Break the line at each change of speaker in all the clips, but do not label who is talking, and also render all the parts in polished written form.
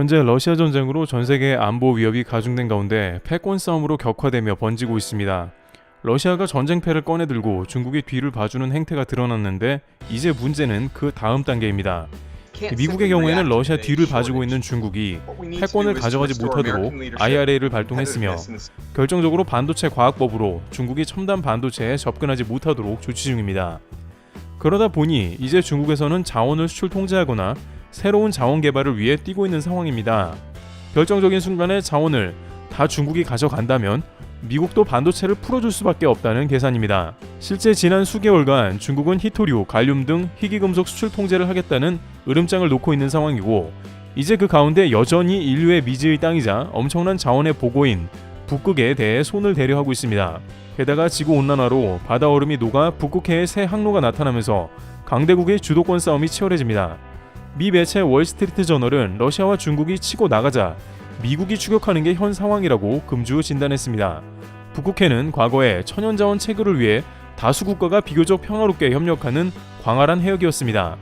현재 러시아 전쟁으로 전 세계 안보 위협이 가중된 가운데 패권 싸움으로 격화되며 번지고 있습니다. 러시아가 전쟁패를 꺼내들고 중국이 뒤를 봐주는 행태가 드러났는데 이제 문제는 그 다음 단계입니다. 미국의 경우에는 러시아 뒤를 봐주고 있는 중국이 패권을 가져가지 못하도록 IRA를 발동했으며 결정적으로 반도체 과학법으로 중국이 첨단 반도체에 접근하지 못하도록 조치 중입니다. 그러다 보니 이제 중국에서는 자원을 수출 통제하거나 새로운 자원 개발을 위해 뛰고 있는 상황입니다. 결정적인 순간에 자원을 다 중국이 가져간다면 미국도 반도체를 풀어줄 수밖에 없다는 계산입니다. 실제 지난 수개월간 중국은 히토류, 갈륨 등 희귀금속 수출 통제를 하겠다는 으름장을 놓고 있는 상황이고 이제 그 가운데 여전히 인류의 미지의 땅이자 엄청난 자원의 보고인 북극에 대해 손을 대려 하고 있습니다. 게다가 지구온난화로 바다 얼음이 녹아 북극해에 새 항로가 나타나면서 강대국의 주도권 싸움이 치열해집니다. 미 매체 월스트리트 저널은 러시아와 중국이 치고 나가자 미국이 추격하는 게 현 상황이라고 금주 진단했습니다. 북극해는 과거에 천연자원 채굴을 위해 다수 국가가 비교적 평화롭게 협력하는 광활한 해역이었습니다.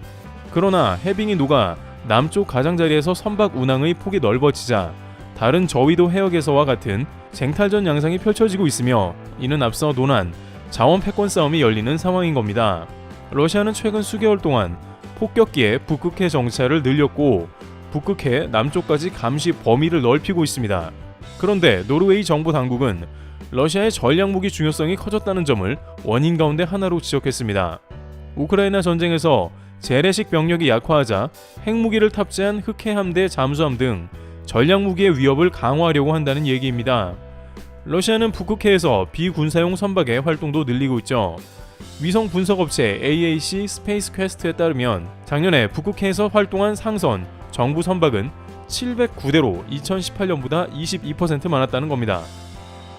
그러나 해빙이 녹아 남쪽 가장자리에서 선박 운항의 폭이 넓어지자 다른 저위도 해역에서와 같은 쟁탈전 양상이 펼쳐지고 있으며 이는 앞서 논한 자원 패권 싸움이 열리는 상황인 겁니다. 러시아는 최근 수개월 동안 폭격기에 북극해 정찰을 늘렸고 북극해 남쪽까지 감시 범위를 넓히고 있습니다. 그런데 노르웨이 정부 당국은 러시아의 전략무기 중요성이 커졌다는 점을 원인 가운데 하나로 지적했습니다. 우크라이나 전쟁에서 재래식 병력이 약화하자 핵무기를 탑재한 흑해 함대 잠수함 등 전략무기의 위협을 강화하려고 한다는 얘기입니다. 러시아는 북극해에서 비군사용 선박의 활동도 늘리고 있죠. 위성 분석업체 AAC 스페이스 퀘스트에 따르면 작년에 북극해에서 활동한 상선, 정부 선박은 709대로 2018년보다 22% 많았다는 겁니다.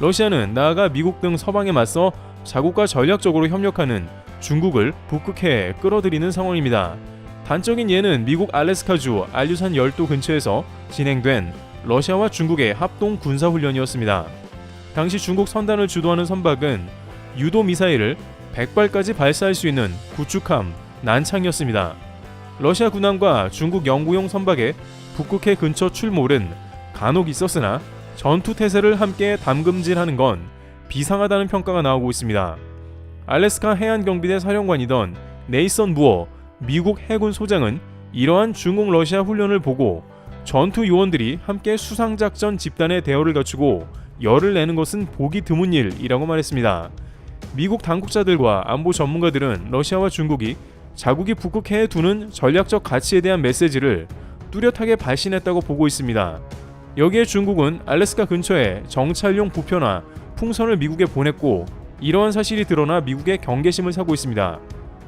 러시아는 나아가 미국 등 서방에 맞서 자국과 전략적으로 협력하는 중국을 북극해에 끌어들이는 상황입니다. 단적인 예는 미국 알래스카주 알류산 열도 근처에서 진행된 러시아와 중국의 합동 군사훈련이었습니다. 당시 중국 선단을 주도하는 선박은 유도 미사일을 100발까지 발사할 수 있는 구축함 난창이었습니다. 러시아 군함과 중국 영구용 선박의 북극해 근처 출몰은 간혹 있었으나 전투 태세를 함께 담금질하는 건 비상하다는 평가가 나오고 있습니다. 알래스카 해안경비대 사령관이던 네이선 무어 미국 해군 소장은 이러한 중국 러시아 훈련을 보고 전투 요원들이 함께 수상작전 집단의 대어를 갖추고 열을 내는 것은 보기 드문 일이라고 말했습니다. 미국 당국자들과 안보 전문가들은 러시아와 중국이 자국이 북극해에 두는 전략적 가치에 대한 메시지를 뚜렷하게 발신했다고 보고 있습니다. 여기에 중국은 알래스카 근처에 정찰용 부표나 풍선을 미국에 보냈고 이러한 사실이 드러나 미국의 경계심을 사고 있습니다.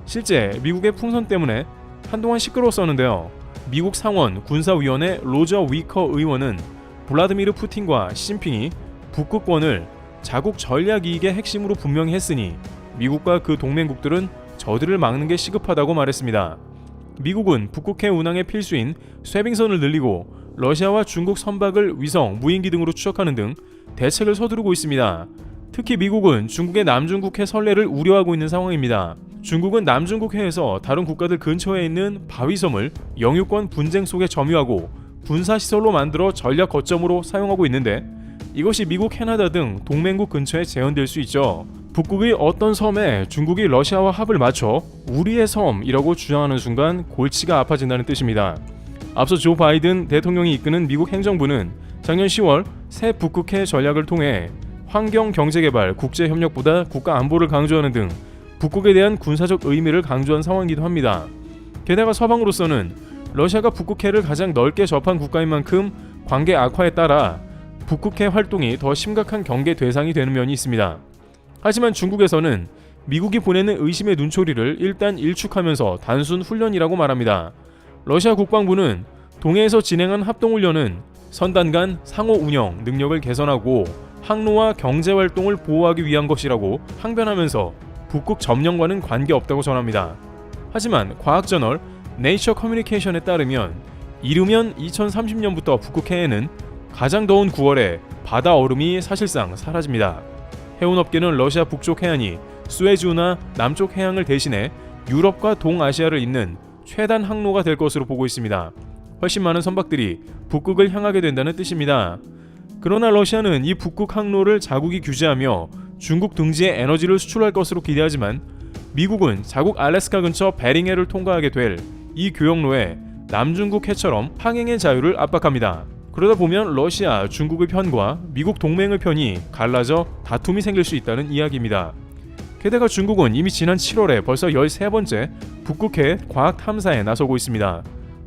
실제 미국의 풍선 때문에 한동안 시끄러웠었는데요. 미국 상원 군사위원회 로저 위커 의원은 블라드미르 푸틴과 시진핑이 북극권을 자국 전략 이익의 핵심으로 분명히 했으니 미국과 그 동맹국들은 저들을 막는 게 시급하다고 말했습니다. 미국은 북극해 운항의 필수인 쇄빙선을 늘리고 러시아와 중국 선박을 위성, 무인기 등으로 추적하는 등 대책을 서두르고 있습니다. 특히 미국은 중국의 남중국해 선례를 우려하고 있는 상황입니다. 중국은 남중국해에서 다른 국가들 근처에 있는 바위섬을 영유권 분쟁 속에 점유하고 군사시설로 만들어 전략 거점으로 사용하고 있는데 이것이 미국, 캐나다 등 동맹국 근처에 재현될 수 있죠. 북극의 어떤 섬에 중국이 러시아와 합을 맞춰 우리의 섬이라고 주장하는 순간 골치가 아파진다는 뜻입니다. 앞서 조 바이든 대통령이 이끄는 미국 행정부는 작년 10월 새 북극해 전략을 통해 환경, 경제개발, 국제협력보다 국가안보를 강조하는 등 북극에 대한 군사적 의미를 강조한 상황이기도 합니다. 게다가 서방으로서는 러시아가 북극해를 가장 넓게 접한 국가인 만큼 관계 악화에 따라 북극해 활동이 더 심각한 경계 대상이 되는 면이 있습니다. 하지만 중국에서는 미국이 보내는 의심의 눈초리를 일단 일축하면서 단순 훈련이라고 말합니다. 러시아 국방부는 동해에서 진행한 합동훈련은 선단 간 상호 운영 능력을 개선하고 항로와 경제활동을 보호하기 위한 것이라고 항변하면서 북극 점령과는 관계없다고 전합니다. 하지만 과학저널 네이처 커뮤니케이션에 따르면 이르면 2030년부터 북극해에는 가장 더운 9월에 바다 얼음이 사실상 사라집니다. 해운업계는 러시아 북쪽 해안이 수에즈운하 남쪽 해양을 대신해 유럽과 동아시아를 잇는 최단 항로가 될 것으로 보고 있습니다. 훨씬 많은 선박들이 북극을 향하게 된다는 뜻입니다. 그러나 러시아는 이 북극 항로를 자국이 규제하며 중국 둥지에 에너지를 수출할 것으로 기대하지만 미국은 자국 알래스카 근처 베링해를 통과하게 될 이 교역로에 남중국 해처럼 항행의 자유를 압박합니다. 그러다 보면 러시아, 중국의 편과 미국 동맹의 편이 갈라져 다툼이 생길 수 있다는 이야기입니다. 게다가 중국은 이미 지난 7월에 벌써 13번째 북극해 과학 탐사에 나서고 있습니다.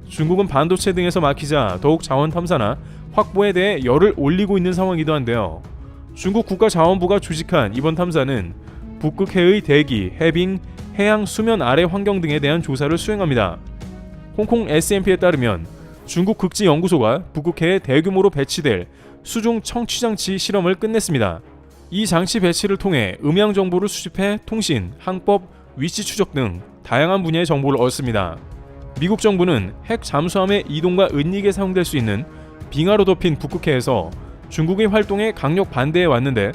중국은 반도체 등에서 막히자 더욱 자원 탐사나 확보에 대해 열을 올리고 있는 상황이기도 한데요. 중국 국가자원부가 주식한 이번 탐사는 북극해의 대기, 해빙, 해양 수면 아래 환경 등에 대한 조사를 수행합니다. 홍콩 SMP에 따르면 중국 극지연구소가 북극해에 대규모로 배치될 수중 청취장치 실험을 끝냈습니다. 이 장치 배치를 통해 음향 정보를 수집해 통신, 항법, 위치 추적 등 다양한 분야의 정보를 얻습니다. 미국 정부는 핵 잠수함의 이동과 은닉에 사용될 수 있는 빙하로 덮인 북극해에서 중국의 활동에 강력 반대해 왔는데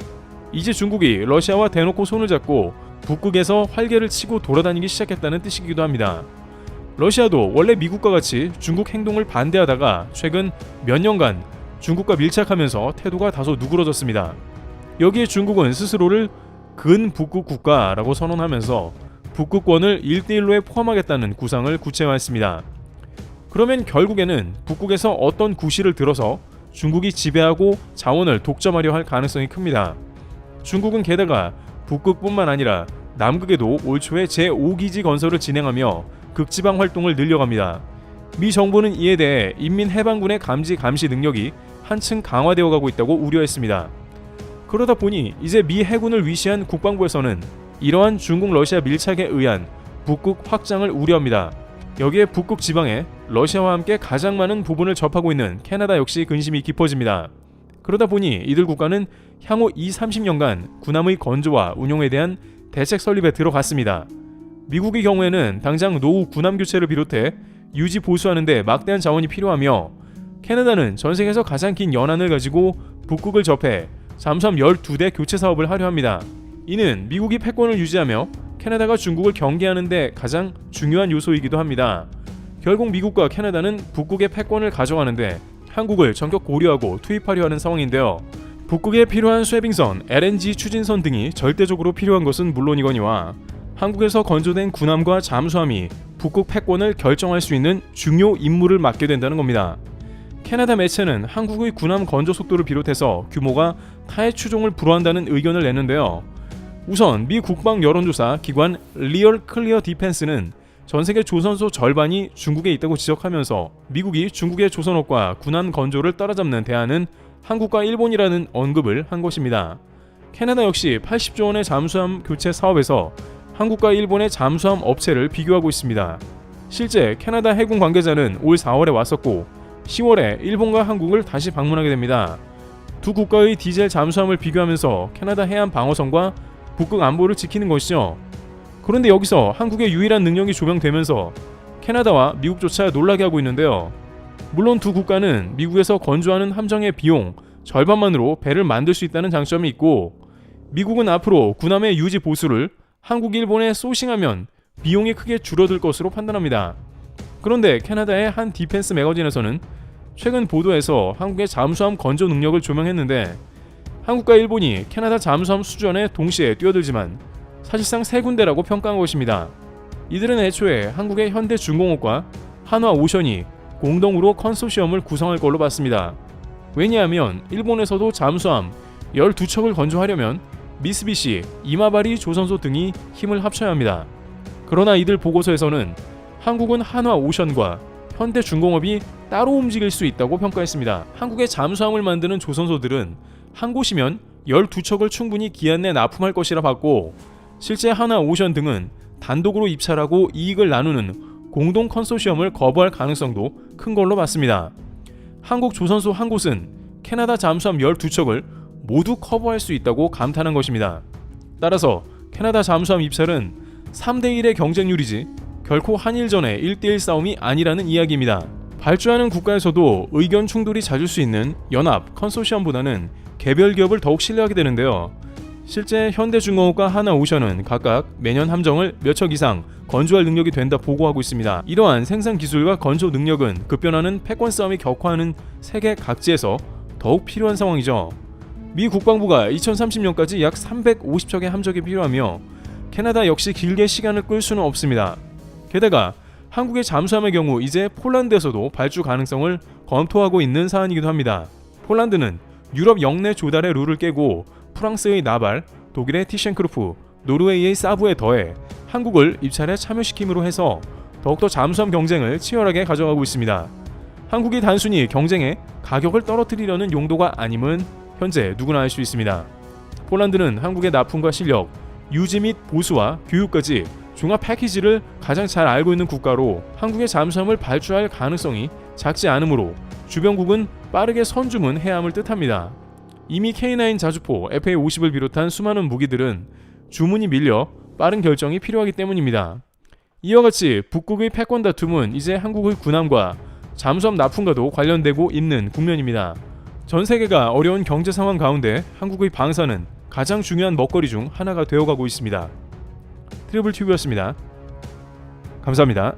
이제 중국이 러시아와 대놓고 손을 잡고 북극에서 활개를 치고 돌아다니기 시작했다는 뜻이기도 합니다. 러시아도 원래 미국과 같이 중국 행동을 반대하다가 최근 몇 년간 중국과 밀착하면서 태도가 다소 누그러졌습니다. 여기에 중국은 스스로를 근북극 국가라고 선언하면서 북극권을 1대1로에 포함하겠다는 구상을 구체화했습니다. 그러면 결국에는 북극에서 어떤 구실을 들어서 중국이 지배하고 자원을 독점하려 할 가능성이 큽니다. 중국은 게다가 북극뿐만 아니라 남극에도 올 초에 제5기지 건설을 진행하며 극지방 활동을 늘려갑니다. 미 정부는 이에 대해 인민해방군의 감시 능력이 한층 강화되어 가고 있다고 우려했습니다. 그러다 보니 이제 미 해군을 위시한 국방부에서는 이러한 중국 러시아 밀착에 의한 북극 확장을 우려합니다. 여기에 북극 지방에 러시아와 함께 가장 많은 부분을 접하고 있는 캐나다 역시 근심이 깊어집니다. 그러다 보니 이들 국가는 향후 30년간 군함의 건조와 운용에 대한 대책 설립에 들어갔습니다. 미국의 경우에는 당장 노후 군함 교체를 비롯해 유지 보수하는 데 막대한 자원이 필요하며 캐나다는 전 세계에서 가장 긴 연안을 가지고 북극을 접해 잠수함 12대 교체 사업을 하려 합니다. 이는 미국이 패권을 유지하며 캐나다가 중국을 경계하는 데 가장 중요한 요소이기도 합니다. 결국 미국과 캐나다는 북극의 패권을 가져가는데 한국을 전격 고려하고 투입하려 하는 상황인데요. 북극에 필요한 쇄빙선, LNG 추진선 등이 절대적으로 필요한 것은 물론이거니와 한국에서 건조된 군함과 잠수함이 북극 패권을 결정할 수 있는 중요 임무를 맡게 된다는 겁니다. 캐나다 매체는 한국의 군함 건조 속도를 비롯해서 규모가 타의 추종을 불허한다는 의견을 냈는데요. 우선 미 국방 여론조사 기관 리얼 클리어 디펜스는 전세계 조선소 절반이 중국에 있다고 지적하면서 미국이 중국의 조선업과 군함 건조를 따라잡는 대안은 한국과 일본이라는 언급을 한 것입니다. 캐나다 역시 80조 원의 잠수함 교체 사업에서 한국과 일본의 잠수함 업체를 비교하고 있습니다. 실제 캐나다 해군 관계자는 올 4월에 왔었고 10월에 일본과 한국을 다시 방문하게 됩니다. 두 국가의 디젤 잠수함을 비교하면서 캐나다 해안 방어선과 북극 안보를 지키는 것이죠. 그런데 여기서 한국의 유일한 능력이 조명되면서 캐나다와 미국조차 놀라게 하고 있는데요. 물론 두 국가는 미국에서 건조하는 함정의 비용 절반만으로 배를 만들 수 있다는 장점이 있고 미국은 앞으로 군함의 유지 보수를 한국, 일본에 소싱하면 비용이 크게 줄어들 것으로 판단합니다. 그런데 캐나다의 한 디펜스 매거진에서는 최근 보도에서 한국의 잠수함 건조 능력을 조명했는데 한국과 일본이 캐나다 잠수함 수주전에 동시에 뛰어들지만 사실상 세 군데라고 평가한 것입니다. 이들은 애초에 한국의 현대중공업과 한화오션이 공동으로 컨소시엄을 구성할 걸로 봤습니다. 왜냐하면 일본에서도 잠수함 12척을 건조하려면 미쓰비시, 이마바리 조선소 등이 힘을 합쳐야 합니다. 그러나 이들 보고서에서는 한국은 한화오션과 현대중공업이 따로 움직일 수 있다고 평가했습니다. 한국의 잠수함을 만드는 조선소들은 한 곳이면 12척을 충분히 기한 내 납품할 것이라 봤고 실제 한화오션 등은 단독으로 입찰하고 이익을 나누는 공동 컨소시엄을 거부할 가능성도 큰 걸로 봤습니다. 한국 조선소 한 곳은 캐나다 잠수함 12척을 모두 커버할 수 있다고 감탄한 것입니다. 따라서 캐나다 잠수함 입찰은 3대1의 경쟁률이지 결코 한일전의 1대1 싸움이 아니라는 이야기입니다. 발주하는 국가에서도 의견 충돌이 잦을 수 있는 연합, 컨소시엄보다는 개별 기업을 더욱 신뢰하게 되는데요. 실제 현대중공업과 하나오션은 각각 매년 함정을 몇 척 이상 건조할 능력이 된다 보고하고 있습니다. 이러한 생산 기술과 건조 능력은 급변하는 패권 싸움이 격화하는 세계 각지에서 더욱 필요한 상황이죠. 미 국방부가 2030년까지 약 350척의 함정이 필요하며 캐나다 역시 길게 시간을 끌 수는 없습니다. 게다가 한국의 잠수함의 경우 이제 폴란드에서도 발주 가능성을 검토하고 있는 사안이기도 합니다. 폴란드는 유럽 영내 조달의 룰을 깨고 프랑스의 나발, 독일의 티셴크루프, 노르웨이의 사브에 더해 한국을 입찰에 참여시킴으로 해서 더욱더 잠수함 경쟁을 치열하게 가져가고 있습니다. 한국이 단순히 경쟁에 가격을 떨어뜨리려는 용도가 아님은 현재 누구나 알 수 있습니다. 폴란드는 한국의 납품과 실력, 유지 및 보수와 교육까지 종합 패키지를 가장 잘 알고 있는 국가로 한국의 잠수함을 발주할 가능성이 작지 않으므로 주변국은 빠르게 선주문해야 함을 뜻합니다. 이미 K9 자주포, FA-50을 비롯한 수많은 무기들은 주문이 밀려 빠른 결정이 필요하기 때문입니다. 이와 같이 북극의 패권 다툼은 이제 한국의 군함과 잠수함 납품과도 관련되고 있는 국면입니다. 전 세계가 어려운 경제 상황 가운데 한국의 방사는 가장 중요한 먹거리 중 하나가 되어가고 있습니다. 트리블 튜브였습니다. 감사합니다.